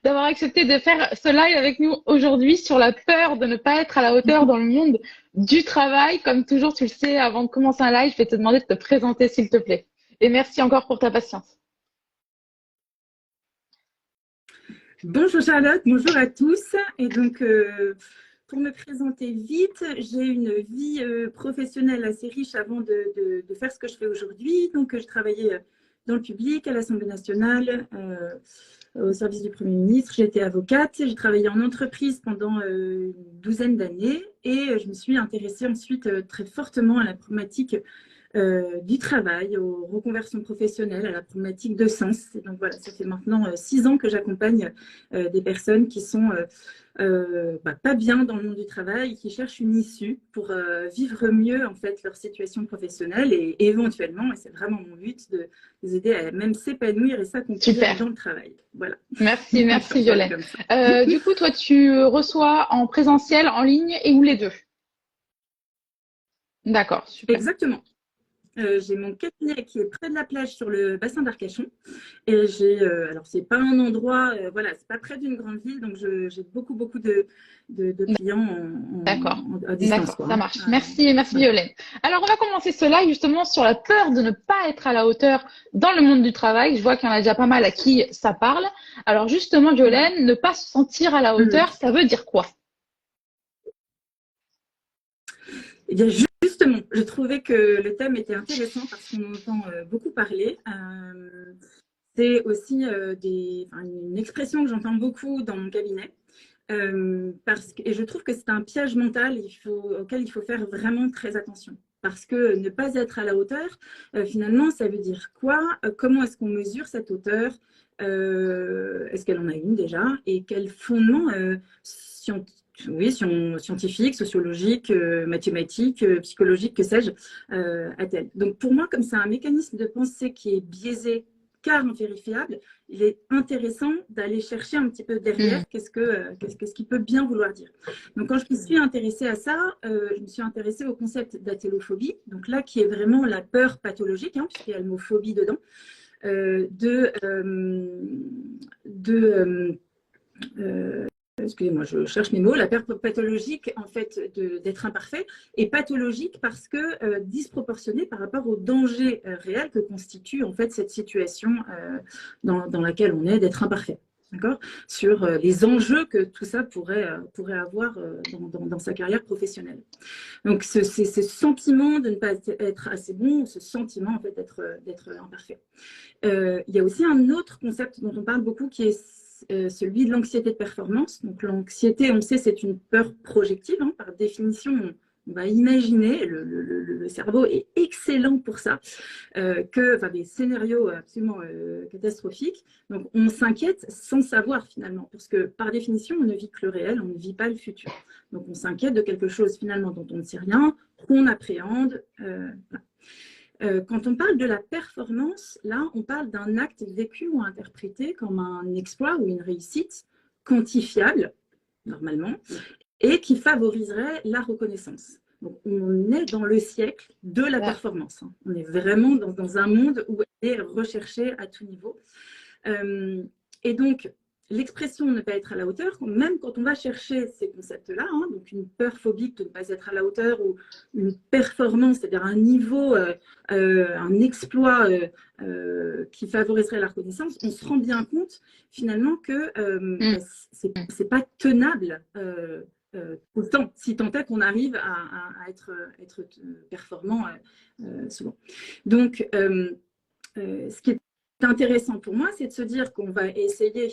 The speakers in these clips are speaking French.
d'avoir accepté de faire ce live avec nous aujourd'hui sur la peur de ne pas être à la hauteur dans le monde du travail. Comme toujours, tu le sais, avant de commencer un live, je vais te demander de te présenter, s'il te plaît. Et merci encore pour ta patience. Bonjour Charlotte, bonjour à tous. Et donc, pour me présenter vite, j'ai une vie professionnelle assez riche avant de faire ce que je fais aujourd'hui. Donc, je travaillais dans le public, à l'Assemblée nationale, au service du Premier ministre. J'étais avocate, j'ai travaillé en entreprise pendant une douzaine d'années et je me suis intéressée ensuite très fortement à la problématique du travail, aux reconversions professionnelles, à la problématique de sens. Et donc voilà, ça fait maintenant 6 ans que j'accompagne des personnes qui sont pas bien dans le monde du travail, qui cherchent une issue pour vivre mieux en fait leur situation professionnelle et éventuellement, et c'est vraiment mon but, de les aider à même s'épanouir et s'accomplir dans le travail. Voilà. Merci Violaine. Du coup, toi, tu reçois en présentiel, en ligne et ou les deux? D'accord, super. Exactement. J'ai mon cabinet qui est près de la plage sur le bassin d'Arcachon. Et j'ai, alors c'est pas un endroit, voilà, c'est pas près d'une grande ville, donc j'ai beaucoup de clients à distance. D'accord, ça marche. Merci Violaine. Alors, on va commencer ce live justement sur la peur de ne pas être à la hauteur dans le monde du travail. Je vois qu'il y en a déjà pas mal à qui ça parle. Alors, justement, Violaine, ne pas se sentir à la hauteur, ça veut dire quoi? Eh bien, justement, je trouvais que le thème était intéressant parce qu'on entend beaucoup parler. C'est aussi une expression que j'entends beaucoup dans mon cabinet. Et je trouve que c'est un piège mental auquel il faut faire vraiment très attention. Parce que ne pas être à la hauteur, finalement, ça veut dire quoi? Comment est-ce qu'on mesure cette hauteur? Est-ce qu'elle en a une déjà? Et quel fondement scientifique, sociologique, mathématique, psychologique, que sais-je, a-t-elle? Donc pour moi, comme c'est un mécanisme de pensée qui est biaisé, car invérifiable, il est intéressant d'aller chercher un petit peu derrière qu'est-ce qu'il peut bien vouloir dire. Donc quand je me suis intéressée à ça, je me suis intéressée au concept d'atélophobie, donc là qui est vraiment la peur pathologique, puisqu'il y a le mot phobie dedans, excusez-moi, je cherche mes mots, la peur pathologique en fait d'être imparfait et pathologique parce que disproportionnée par rapport au danger réel que constitue en fait cette situation dans laquelle on est d'être imparfait. D'accord, sur les enjeux que tout ça pourrait avoir dans sa carrière professionnelle. Donc, ce sentiment de ne pas être assez bon, ce sentiment en fait d'être imparfait. Il y a aussi un autre concept dont on parle beaucoup qui est celui de l'anxiété de performance. Donc l'anxiété, on sait, c'est une peur projective. Par définition, on va imaginer, le cerveau est excellent pour ça, des scénarios absolument catastrophiques. Donc on s'inquiète sans savoir finalement, parce que par définition, on ne vit que le réel, on ne vit pas le futur. Donc on s'inquiète de quelque chose finalement dont on ne sait rien, qu'on appréhende. Quand on parle de la performance, là, on parle d'un acte vécu ou interprété comme un exploit ou une réussite quantifiable, normalement, et qui favoriserait la reconnaissance. Donc, on est dans le siècle de la performance. On est vraiment dans un monde où elle est recherchée à tout niveau. Et donc, l'expression ne pas être à la hauteur, même quand on va chercher ces concepts-là, donc une peur phobique de ne pas être à la hauteur ou une performance, c'est-à-dire un niveau, un exploit qui favoriserait la reconnaissance, on se rend bien compte finalement que c'est pas tenable autant, si tant est qu'on arrive à être performant souvent. Donc, ce qui est intéressant pour moi, c'est de se dire qu'on va essayer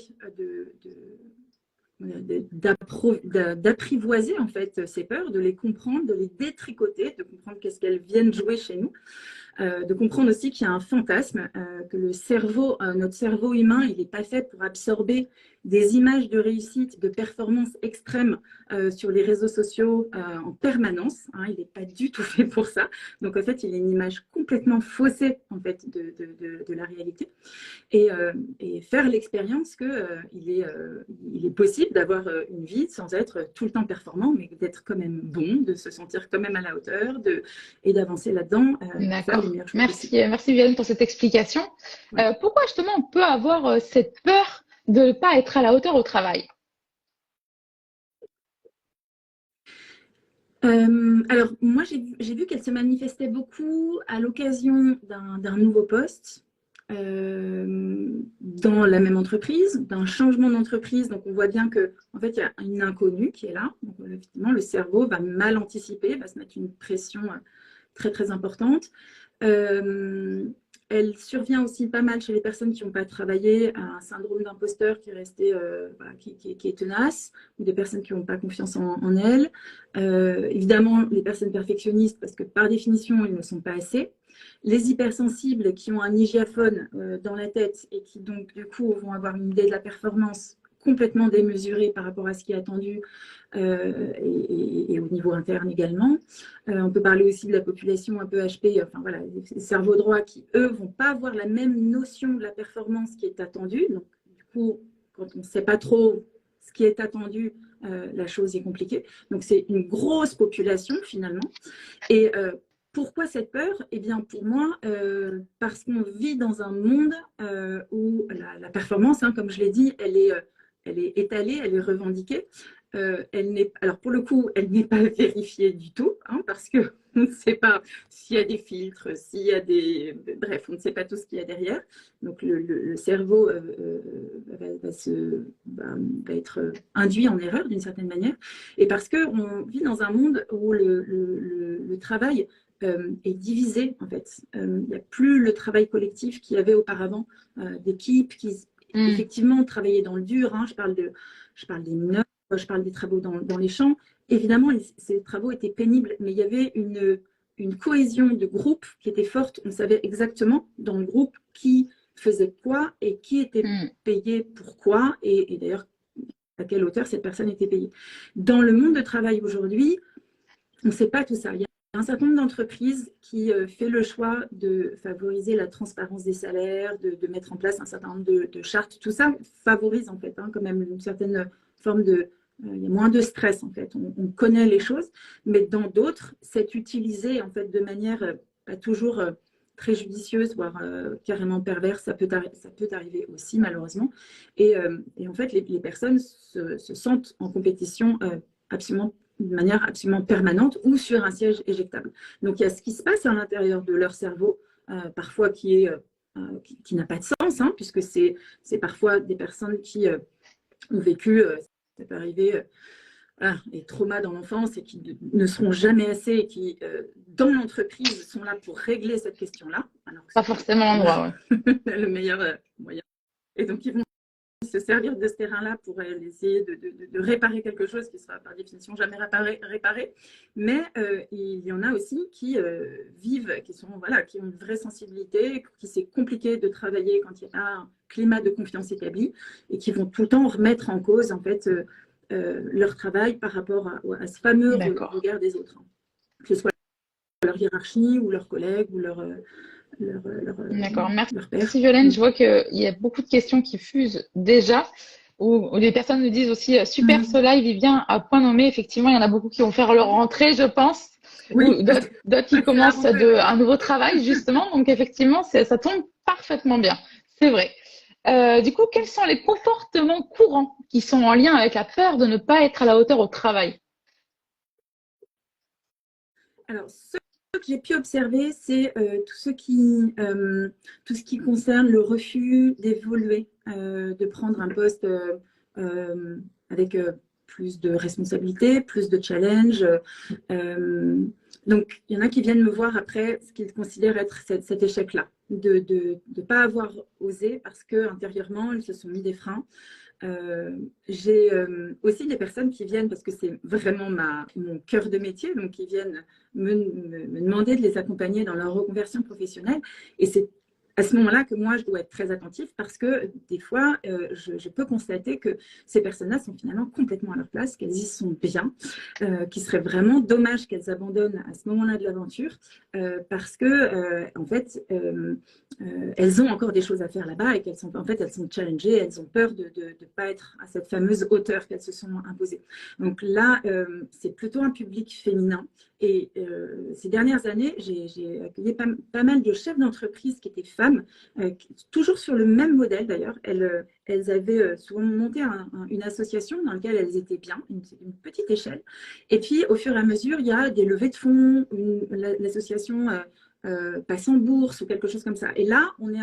d'apprivoiser en fait ces peurs, de les comprendre, de les détricoter, de comprendre qu'est-ce qu'elles viennent jouer chez nous, de comprendre aussi qu'il y a un fantasme, que le cerveau, notre cerveau humain, il n'est pas fait pour absorber des images de réussite, de performance extrême sur les réseaux sociaux en permanence. Il n'est pas du tout fait pour ça. Donc en fait, il a une image complètement faussée en fait de la réalité. Et faire l'expérience qu'il est possible d'avoir une vie sans être tout le temps performant, mais d'être quand même bon, de se sentir quand même à la hauteur et d'avancer là-dedans. D'accord. Merci Violaine pour cette explication. Pourquoi justement on peut avoir cette peur de ne pas être à la hauteur au travail? Alors, moi, j'ai vu qu'elle se manifestait beaucoup à l'occasion d'un nouveau poste dans la même entreprise, d'un changement d'entreprise. Donc, on voit bien que, en fait, il y a une inconnue qui est là. Donc, effectivement, le cerveau va mal anticiper, va se mettre une pression très, très importante. Euh, Elle survient aussi pas mal chez les personnes qui n'ont pas travaillé, un syndrome d'imposteur qui est resté, voilà, qui est tenace, ou des personnes qui n'ont pas confiance en elles. Évidemment, les personnes perfectionnistes, parce que par définition, ils ne sont pas assez. Les hypersensibles qui ont un hygiaphone dans la tête et qui donc du coup vont avoir une idée de la performance complètement démesurée par rapport à ce qui est attendu et au niveau interne également. On peut parler aussi de la population un peu HP, enfin voilà, les cerveaux droits qui, eux, vont pas avoir la même notion de la performance qui est attendue. Donc, du coup, quand on ne sait pas trop ce qui est attendu, la chose est compliquée. Donc, c'est une grosse population finalement. Et pourquoi cette peur? Eh bien, pour moi, parce qu'on vit dans un monde où la performance, hein, comme je l'ai dit, elle est étalée, elle est revendiquée. Alors pour le coup, elle n'est pas vérifiée du tout, hein, parce que on ne sait pas s'il y a des filtres, s'il y a des... Bref, on ne sait pas tout ce qu'il y a derrière. Donc le cerveau va être induit en erreur d'une certaine manière. Et parce qu'on vit dans un monde où le travail est divisé, en fait. Il n'y a plus le travail collectif qu'il y avait auparavant, d'équipes qui, effectivement, travaillaient dans le dur. Hein. Je parle des mineurs, je parle des travaux dans les champs. Évidemment, ces travaux étaient pénibles, mais il y avait une cohésion de groupe qui était forte. On savait exactement dans le groupe qui faisait quoi et qui était payé pourquoi, et d'ailleurs à quelle hauteur cette personne était payée. Dans le monde de travail aujourd'hui, on ne sait pas tout ça. Il y a un certain nombre d'entreprises qui fait le choix de favoriser la transparence des salaires, de mettre en place un certain nombre de chartes. Tout ça favorise en fait quand même une certaine forme de... il y a moins de stress en fait. On connaît les choses, mais dans d'autres, c'est utilisé en fait de manière pas toujours très judicieuse, voire carrément perverse. Ça peut arriver aussi malheureusement. Et en fait, les personnes se sentent en compétition absolument de manière absolument permanente ou sur un siège éjectable. Donc il y a ce qui se passe à l'intérieur de leur cerveau, parfois qui n'a pas de sens, hein, puisque c'est parfois des personnes qui ont vécu, ça peut arriver, des traumas dans l'enfance et qui ne seront jamais assez et qui, dans l'entreprise, sont là pour régler cette question-là. Pas forcément l'endroit, ouais. Le meilleur moyen. Et donc, ils vont se servir de ce terrain-là pour essayer de réparer quelque chose qui sera par définition jamais réparé. Mais il y en a aussi qui vivent, qui ont une vraie sensibilité, qui c'est compliqué de travailler quand il y a un climat de confiance établi et qui vont tout le temps remettre en cause en fait leur travail par rapport à ce fameux regard des autres, hein. Que ce soit leur hiérarchie ou leurs collègues ou D'accord, merci Violaine. Je vois qu'il y a beaucoup de questions qui fusent déjà, où les personnes nous disent aussi super ce live, il vient à point nommé. Effectivement, il y en a beaucoup qui vont faire leur rentrée, je pense, ou d'autres qui commencent un nouveau travail justement. Donc effectivement, ça tombe parfaitement bien, c'est vrai. Du coup, quels sont les comportements courants qui sont en lien avec la peur de ne pas être à la hauteur au travail? Alors, ce que j'ai pu observer, c'est tout ce qui concerne le refus d'évoluer, de prendre un poste avec plus de responsabilités, plus de challenge. Donc, il y en a qui viennent me voir après ce qu'ils considèrent être cet échec-là, de ne pas avoir osé parce qu'intérieurement, ils se sont mis des freins. J'ai aussi des personnes qui viennent, parce que c'est vraiment mon cœur de métier, donc qui viennent me demander de les accompagner dans leur reconversion professionnelle. Et c'est à ce moment-là que moi, je dois être très attentive parce que des fois, je peux constater que ces personnes-là sont finalement complètement à leur place, qu'elles y sont bien, qu'il serait vraiment dommage qu'elles abandonnent à ce moment-là de l'aventure parce que, en fait, elles ont encore des choses à faire là-bas et elles sont challengées, elles ont peur de ne pas être à cette fameuse hauteur qu'elles se sont imposées. Donc là, c'est plutôt un public féminin. Et ces dernières années, j'ai accueilli pas mal de chefs d'entreprise qui étaient femmes femmes, toujours sur le même modèle d'ailleurs. Elles avaient souvent monté une association dans laquelle elles étaient bien, une petite échelle. Et puis, au fur et à mesure, il y a des levées de fonds, l'association passe en bourse ou quelque chose comme ça. Et là, on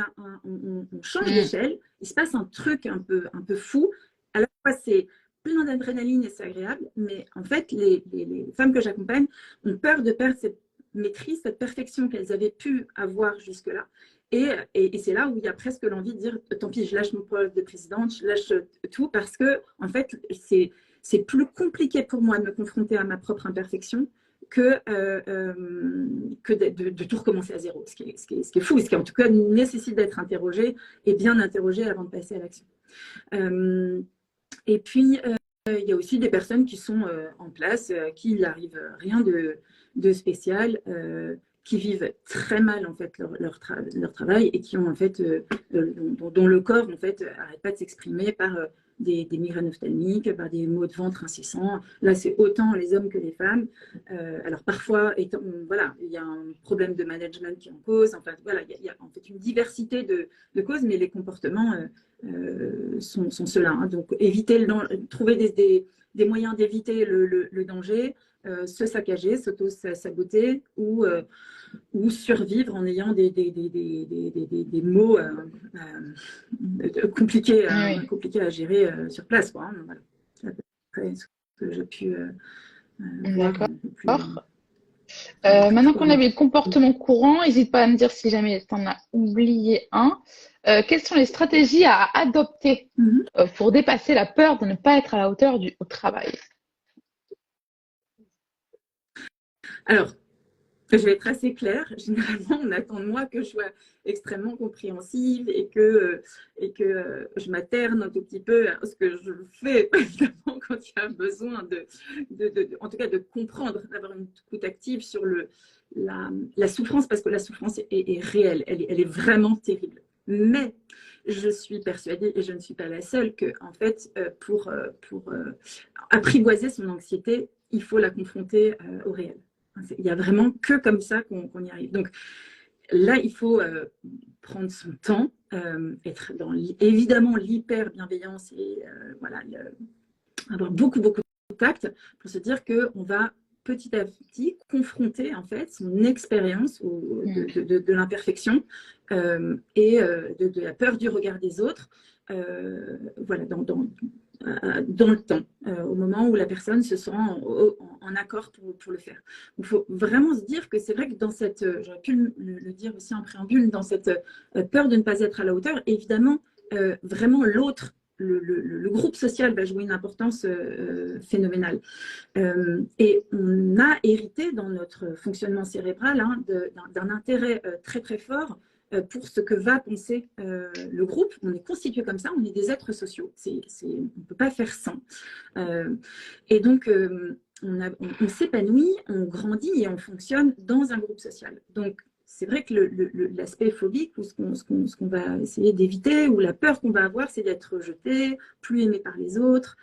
change d'échelle. Il se passe un truc un peu fou. À la fois, c'est plein d'adrénaline et c'est agréable, mais en fait, les femmes que j'accompagne ont peur de perdre cette maîtrise, cette perfection qu'elles avaient pu avoir jusque-là. Et c'est là où il y a presque l'envie de dire tant pis, je lâche mon poste de présidente, je lâche tout parce que, en fait, c'est plus compliqué pour moi de me confronter à ma propre imperfection que de tout recommencer à zéro. Ce qui est fou, ce qui en tout cas nécessite d'être interrogé et bien interrogé avant de passer à l'action. Et puis, il y a aussi des personnes qui sont en place, qui n'arrive rien de spécial, qui vivent très mal en fait leur travail et qui ont en fait dont le corps en fait n'arrête pas de s'exprimer par des migraines ophtalmiques, par des maux de ventre incessants. Là, c'est autant les hommes que les femmes. Alors parfois, voilà, il y a un problème de management qui est en cause. Enfin, voilà, il y a en fait une diversité de causes, mais les comportements sont ceux-là. Hein. Donc, trouver des moyens d'éviter le danger, se saccager, s'auto-saboter ou survivre en ayant des mots compliqués à gérer sur place. Quoi, hein. Voilà. C'est à peu près ce que j'ai pu voir. D'accord. Maintenant qu'on a vu le comportement courant, n'hésite pas à me dire si jamais tu en as oublié un. Quelles sont les stratégies à adopter pour dépasser la peur de ne pas être à la hauteur au travail? Alors, je vais être assez claire. Généralement, on attend de moi que je sois extrêmement compréhensive et que je m'atterne un tout petit peu à ce que je fais, évidemment, quand il y a besoin en tout cas, de comprendre, d'avoir une écoute active sur la souffrance, parce que la souffrance est réelle, elle est vraiment terrible. Mais je suis persuadée, et je ne suis pas la seule, que en fait, pour apprivoiser son anxiété, il faut la confronter au réel. Il n'y a vraiment que comme ça qu'on y arrive. Donc là, il faut prendre son temps, être dans évidemment l'hyper-bienveillance et voilà, avoir beaucoup de tact pour se dire qu'on va petit à petit confronter en fait son expérience de l'imperfection et de la peur du regard des autres, voilà, dans le temps, au moment où la personne se sent en accord pour le faire. Il faut vraiment se dire que c'est vrai que dans cette, j'aurais pu le dire aussi en préambule, dans cette peur de ne pas être à la hauteur, évidemment, vraiment l'autre, le groupe social va jouer une importance phénoménale. Et on a hérité dans notre fonctionnement cérébral d'un intérêt très très fort pour ce que va penser le groupe. On est constitué comme ça, on est des êtres sociaux. On ne peut pas faire sans. Et donc, on s'épanouit, on grandit et on fonctionne dans un groupe social. Donc, c'est vrai que l'aspect phobique, ou ce qu'on va essayer d'éviter, ou la peur qu'on va avoir, c'est d'être rejeté, plus aimé par les autres,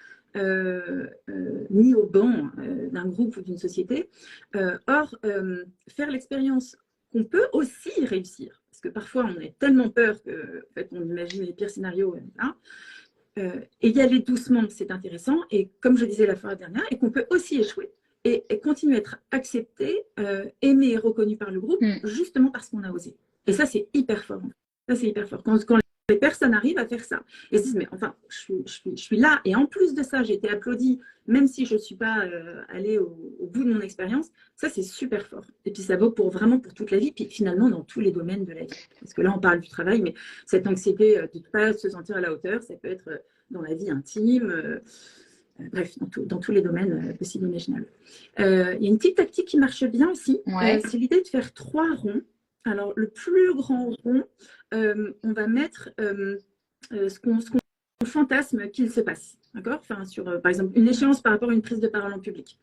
mis au banc d'un groupe ou d'une société. Or, faire l'expérience qu'on peut aussi réussir, parce que parfois on a tellement peur qu'en fait, on imagine les pires scénarios. Et y aller doucement, c'est intéressant. Et comme je disais la fois dernière, et qu'on peut aussi échouer et continuer à être accepté, aimé et reconnu par le groupe, justement parce qu'on a osé. Et ça, c'est hyper fort. Ça, c'est hyper fort. Quand les personnes arrivent à faire ça et se disent, mais enfin, je suis là. Et en plus de ça, j'ai été applaudie, même si je ne suis pas allée au bout de mon expérience. Ça, c'est super fort. Et puis, ça vaut vraiment pour toute la vie, puis finalement, dans tous les domaines de la vie. Parce que là, on parle du travail, mais cette anxiété de ne pas se sentir à la hauteur, ça peut être dans la vie intime, bref, dans tous les domaines possibles et imaginables. Il y a une petite tactique qui marche bien aussi. C'est l'idée de faire 3 ronds. Alors, le plus grand rond, on va mettre ce qu'on fantasme qu'il se passe. D'accord, enfin, sur, par exemple, une échéance par rapport à une prise de parole en public.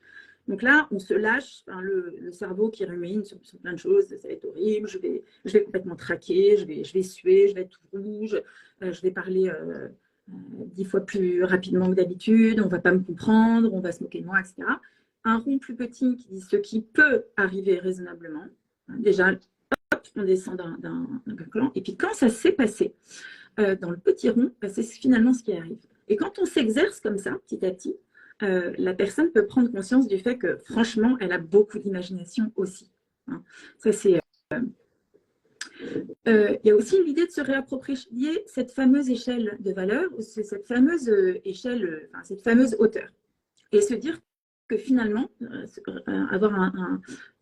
Donc là, on se lâche, enfin, le cerveau qui rumine sur plein de choses, ça va être horrible, je vais complètement traquer, je vais suer, je vais être rouge, je vais parler 10 fois plus rapidement que d'habitude, on ne va pas me comprendre, on va se moquer de moi, etc. Un rond plus petit qui dit ce qui peut arriver raisonnablement. Déjà, hop, hop, on descend d'un clan. Et puis quand ça s'est passé, dans le petit rond, c'est finalement ce qui arrive. Et quand on s'exerce comme ça, petit à petit, la personne peut prendre conscience du fait que, franchement, elle a beaucoup d'imagination aussi. Hein. Ça, c'est... Il y a aussi l'idée de se réapproprier cette fameuse échelle de valeur, cette fameuse échelle, cette fameuse hauteur. Et se dire que finalement,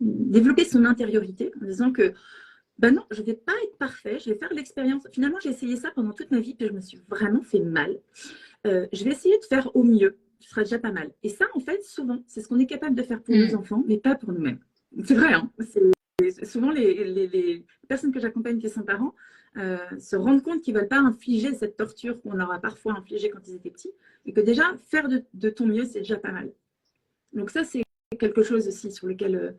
développer son intériorité en disant que ben non, je ne vais pas être parfait, je vais faire l'expérience. Finalement, j'ai essayé ça pendant toute ma vie, puis je me suis vraiment fait mal. Je vais essayer de faire au mieux, ce sera déjà pas mal. Et ça, en fait, souvent, c'est ce qu'on est capable de faire pour nos enfants, mais pas pour nous-mêmes. C'est vrai, hein, souvent les personnes que j'accompagne qui sont parents se rendent compte qu'ils ne veulent pas infliger cette torture qu'on leur a parfois infligée quand ils étaient petits, et que déjà, faire de ton mieux, c'est déjà pas mal. Donc ça, c'est quelque chose aussi sur lequel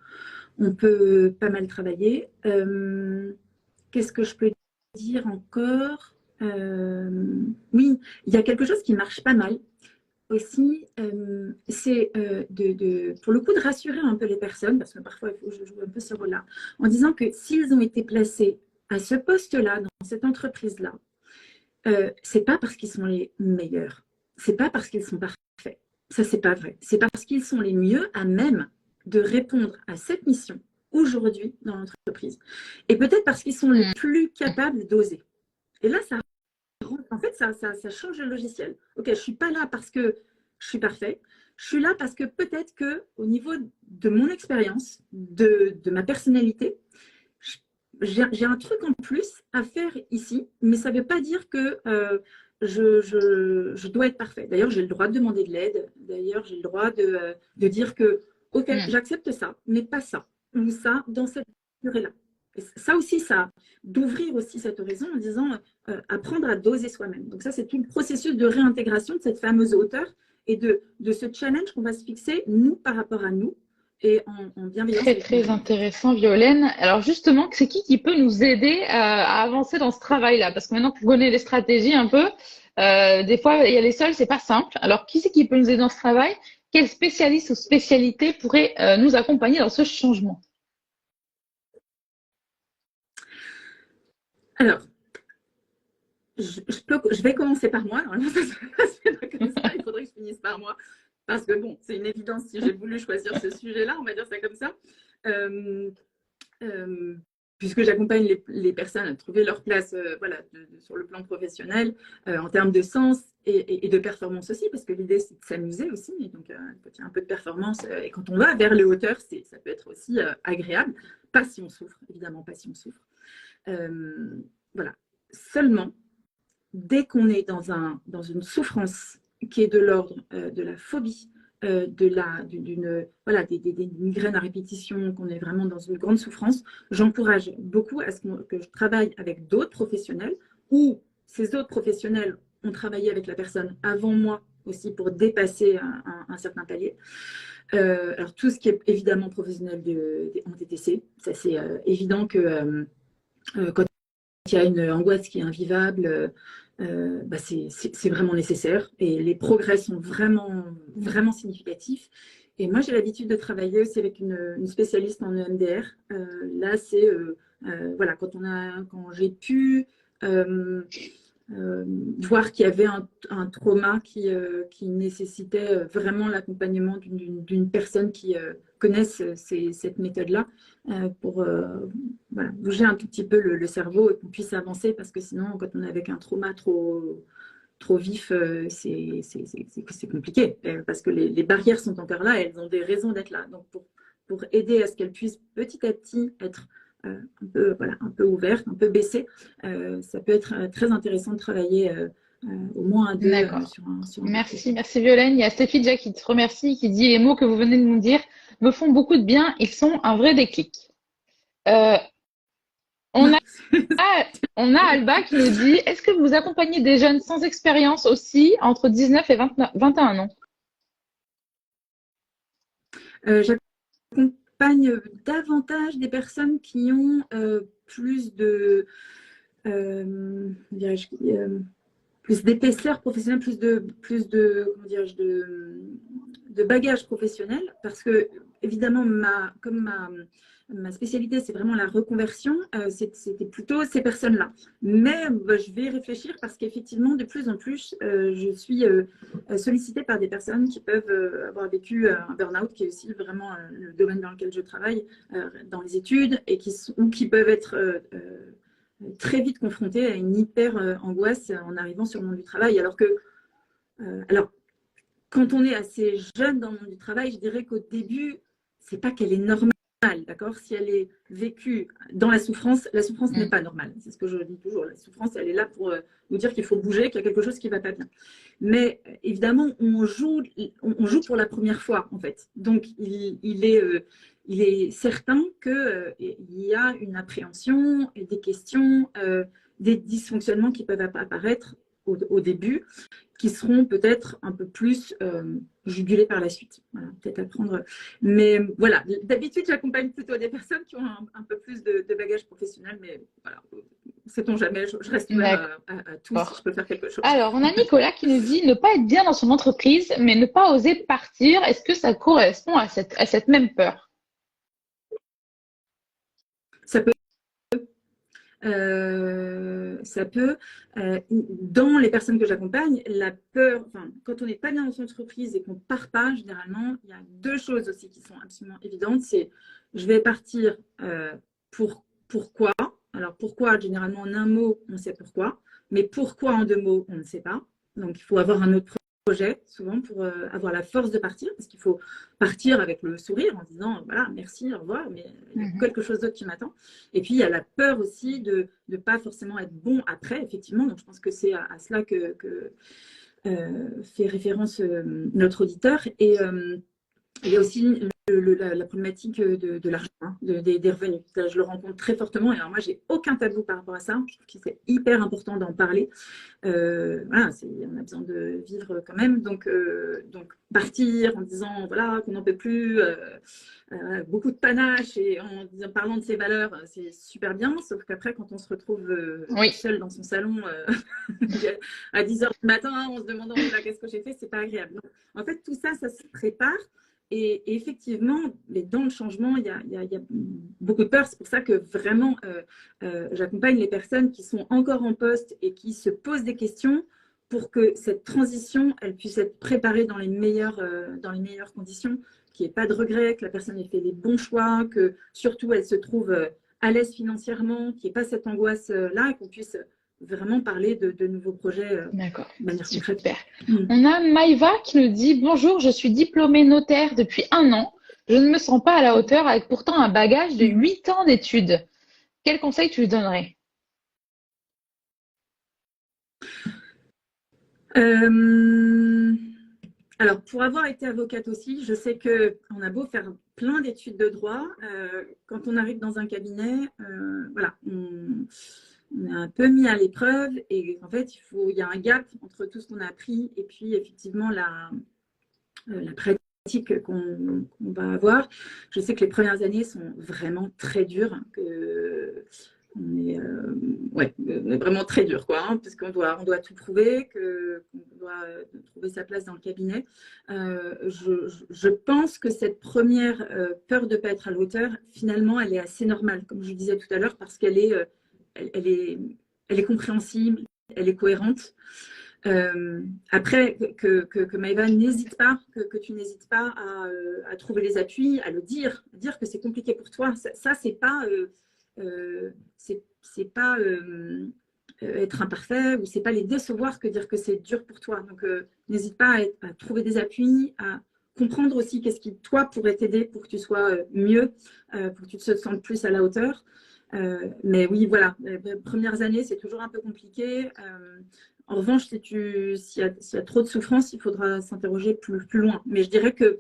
on peut pas mal travailler. Qu'est-ce que je peux dire encore? Oui, il y a quelque chose qui marche pas mal aussi, c'est pour le coup de rassurer un peu les personnes, parce que parfois il faut que je joue un peu ce rôle-là, en disant que s'ils ont été placés à ce poste-là, dans cette entreprise-là, c'est pas parce qu'ils sont les meilleurs, c'est pas parce qu'ils sont parfaits, ça c'est pas vrai, c'est parce qu'ils sont les mieux à même de répondre à cette mission aujourd'hui dans l'entreprise, et peut-être parce qu'ils sont les plus capables d'oser. Et là, en fait, ça change le logiciel. Ok, je ne suis pas là parce que je suis parfait. Je suis là parce que peut-être qu'au niveau de mon expérience, de ma personnalité, j'ai un truc en plus à faire ici, mais ça ne veut pas dire que je dois être parfait. D'ailleurs, j'ai le droit de demander de l'aide. D'ailleurs, j'ai le droit de dire que, ok, j'accepte ça, mais pas ça. Ou ça dans cette durée-là. Et ça aussi, ça d'ouvrir aussi cette horizon en disant apprendre à doser soi-même. Donc ça, c'est tout le processus de réintégration de cette fameuse hauteur et de ce challenge qu'on va se fixer, nous, par rapport à nous, et en bienveillance. Très, très intéressant, Violaine. Alors justement, c'est qui peut nous aider à avancer dans ce travail-là? Parce que maintenant que vous connaissez les stratégies un peu, des fois, y aller seul, c'est pas simple. Alors, qui c'est qui peut nous aider dans ce travail? Quel spécialiste ou spécialité pourrait nous accompagner dans ce changement? Alors, je vais commencer par moi. Normalement, ça se passe pas comme ça. Il faudrait que je finisse par moi. Parce que bon, c'est une évidence si j'ai voulu choisir ce sujet-là, on va dire ça comme ça. Puisque j'accompagne les personnes à trouver leur place voilà, sur le plan professionnel, en termes de sens et de performance aussi, parce que l'idée, c'est de s'amuser aussi. Et donc, quand il y a un peu de performance, et quand on va vers les hauteurs, ça peut être aussi agréable. Pas si on souffre, évidemment, pas si on souffre. Voilà. Seulement, dès qu'on est dans une souffrance qui est de l'ordre de la phobie, voilà, des migraines à répétition, qu'on est vraiment dans une grande souffrance, j'encourage beaucoup à ce que je travaille avec d'autres professionnels ou ces autres professionnels ont travaillé avec la personne avant moi aussi pour dépasser un certain palier. Alors tout ce qui est évidemment professionnel en TTC, ça c'est évident que quand il y a une angoisse qui est invivable, bah c'est vraiment nécessaire et les progrès sont vraiment, vraiment significatifs. Et moi, j'ai l'habitude de travailler aussi avec une spécialiste en EMDR. Là, c'est voilà, quand j'ai pu voir qu'il y avait un trauma qui nécessitait vraiment l'accompagnement d'une personne qui connaisse cette méthode-là pour voilà, bouger un tout petit peu le cerveau et qu'on puisse avancer parce que sinon, quand on est avec un trauma trop vif, c'est compliqué parce que les barrières sont encore là et elles ont des raisons d'être là. Donc, pour aider à ce qu'elles puissent petit à petit être un peu ouverte, un peu baissée, ça peut être très intéressant de travailler au moins à deux sur un Merci Violaine. Il y a Stéphie déjà qui te remercie, qui dit les mots que vous venez de nous dire me font beaucoup de bien, ils sont un vrai déclic. On a Alba qui nous dit est-ce que vous accompagnez des jeunes sans expérience aussi entre 19 et 21 ans? J'accompagne davantage des personnes qui ont plus de plus d'épaisseur professionnelle, plus de comment dirais-je, de bagage professionnel, parce que évidemment ma spécialité, c'est vraiment la reconversion, c'était plutôt ces personnes-là. Mais je vais y réfléchir parce qu'effectivement, de plus en plus, je suis sollicitée par des personnes qui peuvent avoir vécu un burn-out, qui est aussi vraiment le domaine dans lequel je travaille, dans les études, et ou qui peuvent être très vite confrontées à une hyper angoisse en arrivant sur le monde du travail. Alors, quand on est assez jeune dans le monde du travail, je dirais qu'au début, c'est pas qu'elle est normale, d'accord? Si elle est vécue dans la souffrance n'est pas normale. C'est ce que je dis toujours. La souffrance, elle est là pour nous dire qu'il faut bouger, qu'il y a quelque chose qui va pas bien. Mais évidemment, on joue pour la première fois, en fait. Donc, il est certain qu'il y a une appréhension et des questions, des dysfonctionnements qui peuvent apparaître au début, qui seront peut-être un peu plus jugulés par la suite. Voilà, peut-être apprendre. Mais voilà, d'habitude, j'accompagne plutôt des personnes qui ont un peu plus de bagage professionnel, mais voilà, sait-on jamais, je reste ouvert à tout si je peux faire quelque chose. Alors, on a Nicolas qui nous dit ne pas être bien dans son entreprise, mais ne pas oser partir. Est-ce que ça correspond à cette même peur? Ça peut. Dans les personnes que j'accompagne, la peur, quand on n'est pas bien dans son entreprise et qu'on ne part pas, généralement, il y a deux choses aussi qui sont absolument évidentes. C'est je vais partir pourquoi. Alors pourquoi, généralement en un mot, on sait pourquoi, mais pourquoi en deux mots, on ne sait pas. Donc il faut avoir un autre projet, souvent, pour avoir la force de partir, parce qu'il faut partir avec le sourire en disant voilà, merci, au revoir, mais il y a quelque chose d'autre qui m'attend. Et puis il y a la peur aussi de ne pas forcément être bon après, effectivement. Donc je pense que c'est à cela que fait référence notre auditeur. Et il y a aussi la problématique de l'argent, hein, des revenus. Je le rencontre très fortement. Et alors moi, j'ai aucun tabou par rapport à ça. Je trouve que c'est hyper important d'en parler. Voilà, on a besoin de vivre quand même. Donc partir en disant voilà qu'on n'en peut plus, beaucoup de panache et en parlant de ses valeurs, c'est super bien. Sauf qu'après, quand on se retrouve seul dans son salon à 10h du matin, en se demandant qu'est-ce que j'ai fait, c'est pas agréable. Donc, en fait, tout ça, ça se prépare. Et effectivement, mais dans le changement, il y a beaucoup de peur. C'est pour ça que vraiment, j'accompagne les personnes qui sont encore en poste et qui se posent des questions pour que cette transition, elle puisse être préparée dans les meilleures conditions, qu'il n'y ait pas de regrets, que la personne ait fait les bons choix, que surtout elle se trouve à l'aise financièrement, qu'il n'y ait pas cette angoisse-là et qu'on puisse vraiment parler de nouveaux projets. D'accord, super. On a Maïva qui nous dit « Bonjour, je suis diplômée notaire depuis 1 an. Je ne me sens pas à la hauteur avec pourtant un bagage de 8 ans d'études. Quel conseil tu lui donnerais ?» Alors, pour avoir été avocate aussi, je sais qu'on a beau faire plein d'études de droit, quand on arrive dans un cabinet, voilà, on est un peu mis à l'épreuve et en fait, il y a un gap entre tout ce qu'on a appris et puis effectivement la pratique qu'on va avoir. Je sais que les premières années sont vraiment très dures, on est vraiment très dur, quoi, hein, parce qu'on doit tout prouver, qu'on doit trouver sa place dans le cabinet. Je pense que cette première peur de ne pas être à la hauteur, finalement, elle est assez normale, comme je le disais tout à l'heure, parce qu'elle est, elle est compréhensible, elle est cohérente. Après, que Maëva n'hésite pas, que tu n'hésites pas à trouver les appuis, à dire que c'est compliqué pour toi. Ça c'est pas être imparfait ou c'est pas les décevoir que dire que c'est dur pour toi. Donc n'hésite pas à trouver des appuis, à comprendre aussi qu'est-ce qui toi pourrait t'aider pour que tu sois mieux, pour que tu te sentes plus à la hauteur. Mais oui, voilà, les premières années c'est toujours un peu compliqué. En revanche, s'il y a trop de souffrance, il faudra s'interroger plus loin. Mais je dirais que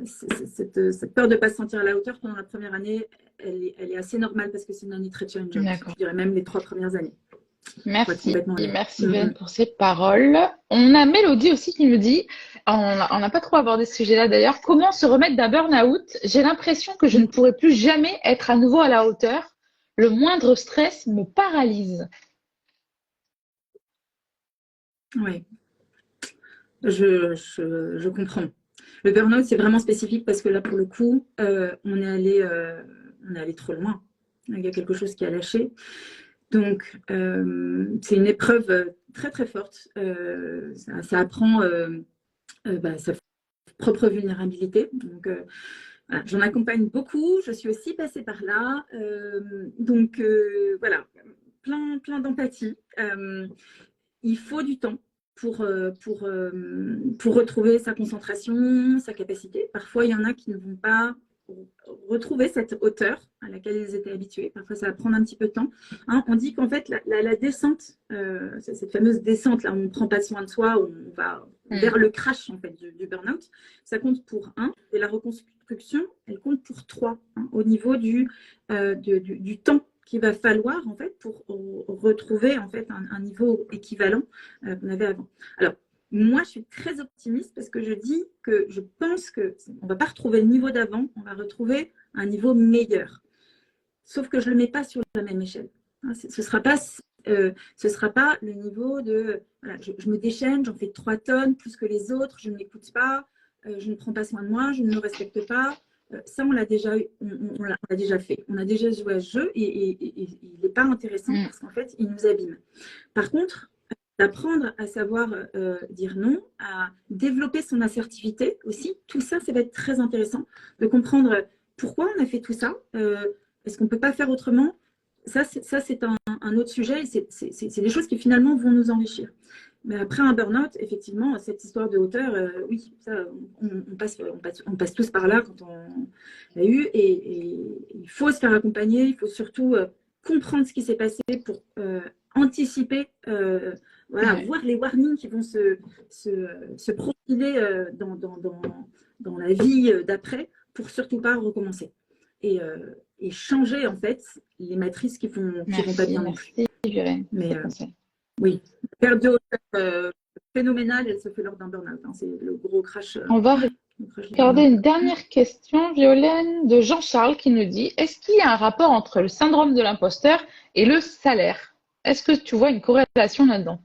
cette peur de ne pas se sentir à la hauteur pendant la première année, elle est assez normale parce que c'est une année très challengeante. Je dirais même les 3 premières années. Merci Ben pour ces paroles. On a Mélodie aussi qui nous dit, on n'a pas trop abordé ce sujet-là d'ailleurs, comment se remettre d'un burn-out? J'ai l'impression que je ne pourrai plus jamais être à nouveau à la hauteur. Le moindre stress me paralyse. Oui, je comprends. Le burn-out, c'est vraiment spécifique parce que là, pour le coup, on est allé trop loin. Il y a quelque chose qui a lâché. Donc, c'est une épreuve très, très forte. Ça apprend sa propre vulnérabilité. Donc, voilà, j'en accompagne beaucoup. Je suis aussi passée par là. Donc, voilà, plein d'empathie. Il faut du temps pour retrouver sa concentration, sa capacité. Parfois, il y en a qui ne vont pas retrouver cette hauteur à laquelle ils étaient habitués. Parfois, ça va prendre un petit peu de temps. Hein, on dit qu'en fait, la descente, cette fameuse descente, là où on ne prend pas soin de soi, où on va vers le crash en fait, du burn-out, ça compte pour 1. Et la reconstruction, elle compte pour 3, hein, au niveau du temps qu'il va falloir en fait pour retrouver en fait un niveau équivalent qu'on avait avant. Alors moi je suis très optimiste parce que je dis que je pense que on va pas retrouver le niveau d'avant, on va retrouver un niveau meilleur. Sauf que je le mets pas sur la même échelle. Hein, ce sera pas le niveau de voilà, je me déchaîne, j'en fais 3 tonnes plus que les autres, je ne m'écoute pas, je ne prends pas soin de moi, je ne me respecte pas. Ça, on l'a déjà fait. On a déjà joué à ce jeu et il n'est pas intéressant parce qu'en fait, il nous abîme. Par contre, d'apprendre à savoir dire non, à développer son assertivité aussi, tout ça, ça va être très intéressant de comprendre pourquoi on a fait tout ça. Est-ce qu'on ne peut pas faire autrement? Ça, c'est un autre sujet. C'est des choses qui finalement vont nous enrichir. Mais après un burn-out, effectivement, cette histoire de hauteur, oui, ça, on passe tous par là quand on l'a eu. Et il faut se faire accompagner, il faut surtout comprendre ce qui s'est passé pour anticiper, voilà, voir les warnings qui vont se profiler dans la vie d'après pour surtout pas recommencer. Et changer en fait les matrices qui vont pas bien non plus. Violaine, mais oui, perte de hauteur phénoménale, elle se fait lors d'un burn-out. Hein, c'est le gros crash. On va regarder une dernière question, Violaine, de Jean-Charles qui nous dit: est-ce qu'il y a un rapport entre le syndrome de l'imposteur et le salaire? Est-ce que tu vois une corrélation là-dedans?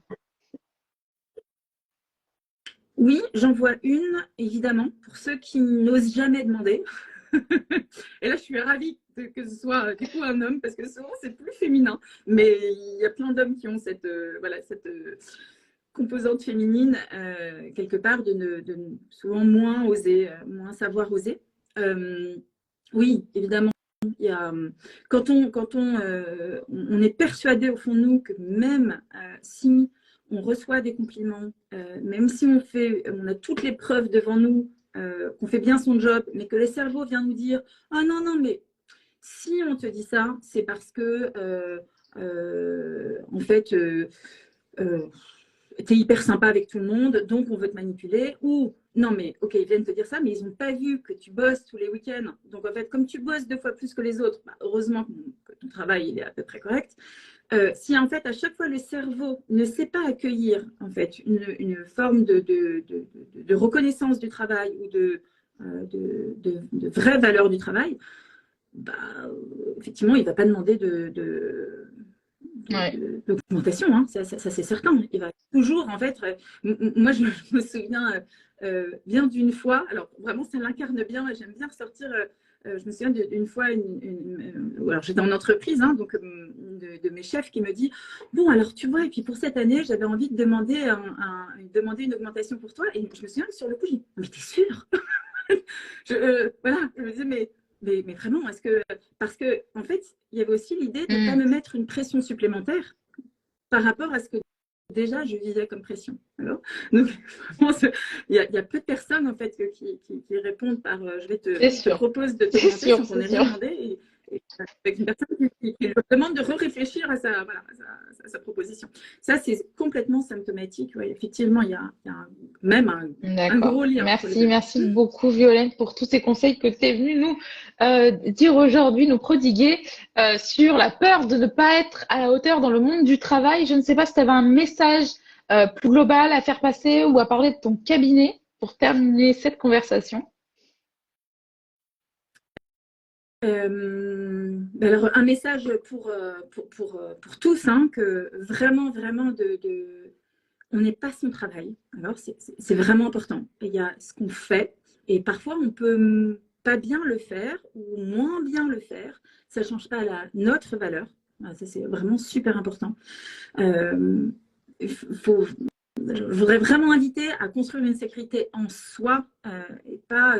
Oui, j'en vois une, évidemment, pour ceux qui n'osent jamais demander. Et là, je suis ravie que ce soit du coup un homme, parce que souvent, c'est plus féminin. Mais il y a plein d'hommes qui ont cette composante féminine, quelque part, de souvent moins oser, moins savoir oser. Oui, évidemment. Il y a, quand on est persuadé au fond de nous que même si on reçoit des compliments, même si on a toutes les preuves devant nous, qu'on fait bien son job, mais que le cerveau vient nous dire « Ah non, non, mais si on te dit ça, c'est parce que, en fait, tu es hyper sympa avec tout le monde, donc on veut te manipuler. » Ou non, mais ok, ils viennent te dire ça, mais ils n'ont pas vu que tu bosses tous les week-ends. Donc en fait, comme tu bosses 2 fois plus que les autres, bah, heureusement que ton travail il est à peu près correct. Si en fait à chaque fois le cerveau ne sait pas accueillir en fait une forme de reconnaissance du travail ou de vraie valeur du travail, bah, effectivement, il ne va pas demander d'augmentation, hein. Ça c'est certain. Il va toujours, en fait, moi je me souviens bien d'une fois, alors vraiment ça l'incarne bien, j'aime bien ressortir, je me souviens d'une fois, alors j'étais en entreprise, hein, donc de mes chefs qui me dit « Bon, alors tu vois, et puis pour cette année, j'avais envie de demander une augmentation pour toi. » Et je me souviens que sur le coup, j'ai dit « Mais t'es sûre ?» Voilà, je me disais mais vraiment, parce que en fait, il y avait aussi l'idée de ne pas me mettre une pression supplémentaire par rapport à ce que déjà je vivais comme pression. Alors, donc, il y a peu de personnes en fait qui répondent par je te propose de t'augmenter sans qu'on ait rien demandé, et avec une personne qui leur demande de réfléchir à sa proposition. Ça, c'est complètement symptomatique. Ouais, effectivement, il y a même un gros lien. Merci beaucoup, Violaine, pour tous ces conseils que tu es venue nous dire aujourd'hui, nous prodiguer sur la peur de ne pas être à la hauteur dans le monde du travail. Je ne sais pas si tu avais un message plus global à faire passer ou à parler de ton cabinet pour terminer cette conversation. Alors, un message pour tous, hein, que vraiment on n'est pas son travail. Alors, c'est vraiment important. Il y a ce qu'on fait et parfois, on peut pas bien le faire ou moins bien le faire. Ça ne change pas notre valeur. Ça, c'est vraiment super important. Je voudrais vraiment inviter à construire une sécurité en soi et pas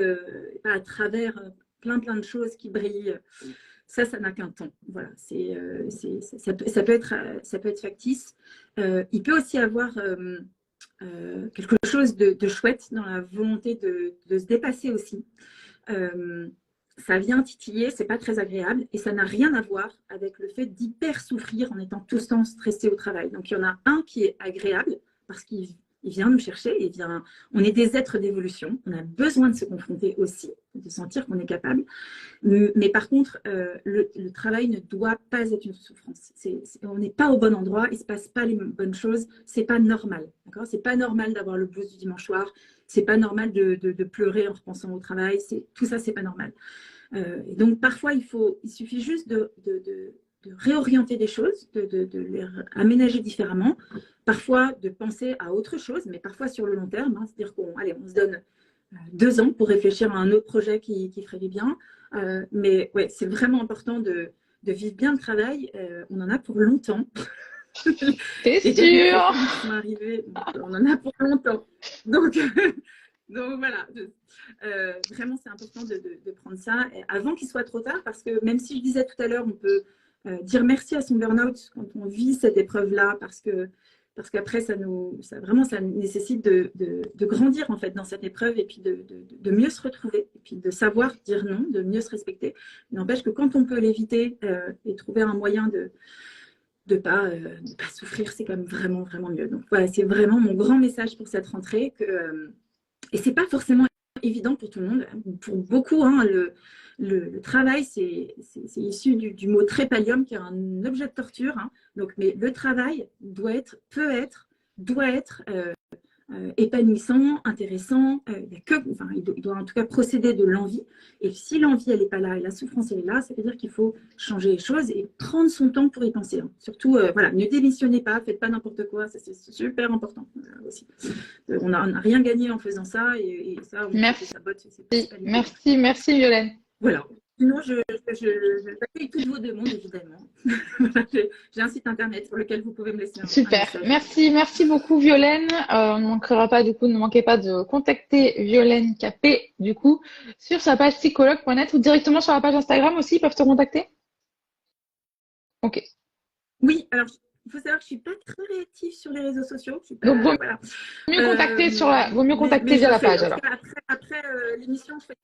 à travers plein de choses qui brillent. Ça n'a qu'un temps. Voilà, ça peut être factice. Il peut aussi avoir quelque chose de chouette dans la volonté de se dépasser aussi. Ça vient titiller, c'est pas très agréable et ça n'a rien à voir avec le fait d'hyper souffrir en étant tout le temps stressé au travail. Donc il y en a un qui est agréable parce qu'il vient nous chercher, on est des êtres d'évolution, on a besoin de se confronter aussi, de sentir qu'on est capable. Mais par contre, le travail ne doit pas être une souffrance. On n'est pas au bon endroit, il ne se passe pas les bonnes choses, c'est pas normal. D'accord ? C'est pas normal d'avoir le blues du dimanche soir, c'est pas normal de pleurer en repensant au travail, tout ça, c'est pas normal. Et donc parfois, il suffit juste de réorienter des choses, de les aménager différemment, parfois de penser à autre chose, mais parfois sur le long terme, hein, c'est-à-dire on se donne 2 ans pour réfléchir à un autre projet qui ferait du bien. Mais ouais, c'est vraiment important de vivre bien le travail. On en a pour longtemps. T'es sûr? On en a pour longtemps. Donc voilà, vraiment c'est important de prendre ça avant qu'il soit trop tard, parce que même si je disais tout à l'heure, on peut dire merci à son burn-out quand on vit cette épreuve-là, parce qu'après ça nécessite de grandir en fait dans cette épreuve et puis de mieux se retrouver et puis de savoir dire non, de mieux se respecter. Il n'empêche que quand on peut l'éviter et trouver un moyen de pas souffrir, c'est quand même vraiment, vraiment mieux. Donc voilà, c'est vraiment mon grand message pour cette rentrée. Et c'est pas forcément évident pour tout le monde. Pour beaucoup, hein, le travail, c'est issu du mot trépalium, qui est un objet de torture. Hein. Donc, mais le travail doit être épanouissant, intéressant. Il doit en tout cas procéder de l'envie. Et si l'envie, elle n'est pas là et la souffrance, elle est là, ça veut dire qu'il faut changer les choses et prendre son temps pour y penser. Hein. Surtout, voilà, ne démissionnez pas, faites pas n'importe quoi. Ça, c'est super important aussi. On n'a rien gagné en faisant ça et ça, merci. Sabote, Merci Violaine. Voilà. Sinon, je accueille toutes vos demandes, évidemment. J'ai un site internet sur lequel vous pouvez me laisser Super. Merci beaucoup, Violaine. Ne manquez pas de contacter Violaine Capet, du coup, sur sa page psychologue.net ou directement sur la page Instagram aussi, ils peuvent te contacter? Ok. Oui, alors, il faut savoir que je ne suis pas très réactive sur les réseaux sociaux. Donc, vaut mieux contacter via la page, alors. Après l'émission, je fais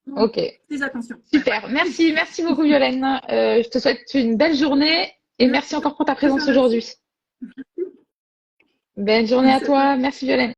plus attention. Super. Merci beaucoup, Violaine. Je te souhaite une belle journée et merci encore pour ta présence aujourd'hui. Belle journée à toi. Merci, Violaine.